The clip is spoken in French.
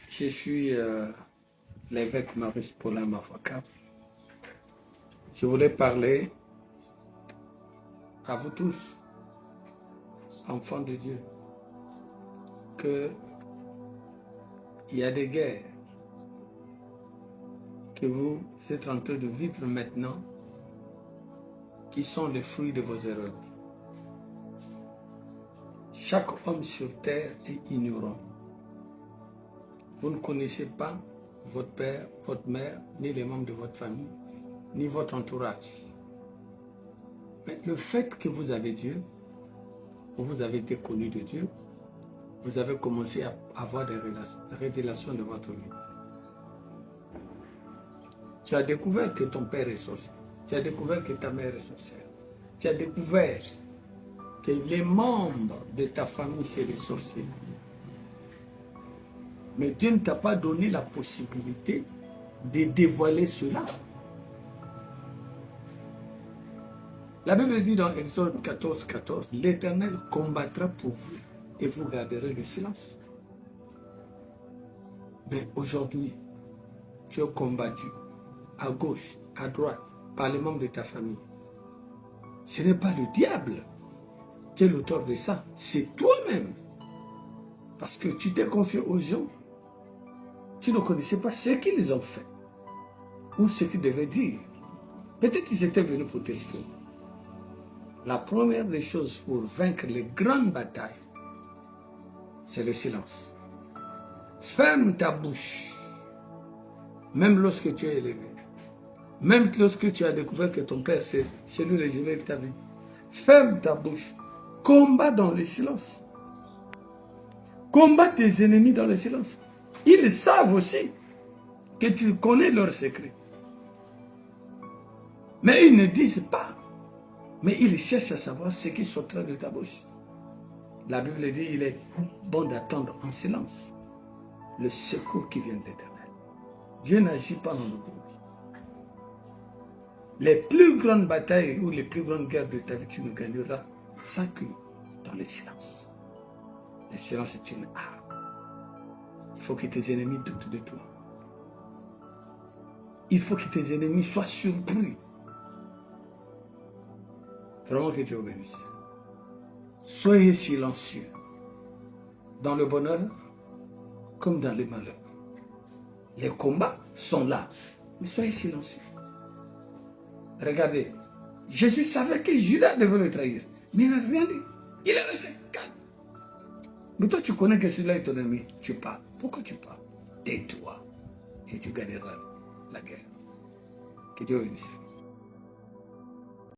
Je suis l'évêque Maurice Paulin Mafaka. Je voulais parler à vous tous, enfants de Dieu, qu'il y a des guerres que vous êtes en train de vivre maintenant qui sont les fruits de vos erreurs. Chaque homme sur terre est ignorant. Vous ne connaissez pas votre père, votre mère, ni les membres de votre famille, ni votre entourage. Mais le fait que vous avez Dieu, vous avez été connu de Dieu, vous avez commencé à avoir des révélations de votre vie. Tu as découvert que ton père est sorcier. Tu as découvert que ta mère est sorcière. Tu as découvert que les membres de ta famille, c'est les sorciers. Mais Dieu ne t'a pas donné la possibilité de dévoiler cela. La Bible dit dans Exode 14, 14, l'Éternel combattra pour vous et vous garderez le silence. Mais aujourd'hui, tu es combattu à gauche, à droite, par les membres de ta famille. Ce n'est pas le diable qui est l'auteur de ça, c'est toi-même. Parce que tu t'es confié aux gens, tu ne connaissais pas ce qu'ils ont fait, ou ce qu'ils devaient dire. Peut-être qu'ils étaient venus pour t'espionner. La première des choses pour vaincre les grandes batailles, c'est le silence. Ferme ta bouche, même lorsque tu es élevé. Même lorsque tu as découvert que ton père, c'est celui le juré de ta vie. Ferme ta bouche. Combat dans le silence. Combat tes ennemis dans le silence. Ils savent aussi que tu connais leurs secrets. Mais ils ne disent pas. Mais ils cherchent à savoir ce qui sortira de ta bouche. La Bible dit il est bon d'attendre en silence le secours qui vient de l'Éternel. Dieu n'agit pas dans le bruit. Les plus grandes batailles ou les plus grandes guerres de ta vie, tu ne gagneras sans que dans le silence. Le silence est une arme. Il faut que tes ennemis doutent de toi. Il faut que tes ennemis soient surpris. Vraiment que Dieu vous bénisse. Soyez silencieux. Dans le bonheur comme dans le malheur. Les combats sont là. Mais soyez silencieux. Regardez. Jésus savait que Judas devait le trahir. Mais il n'a rien dit. Il est resté calme. Mais toi, tu connais que celui-là est ton ennemi. Tu parles. Pourquoi tu parles? Tais-toi. Et tu gagneras la guerre. Que Dieu bénisse.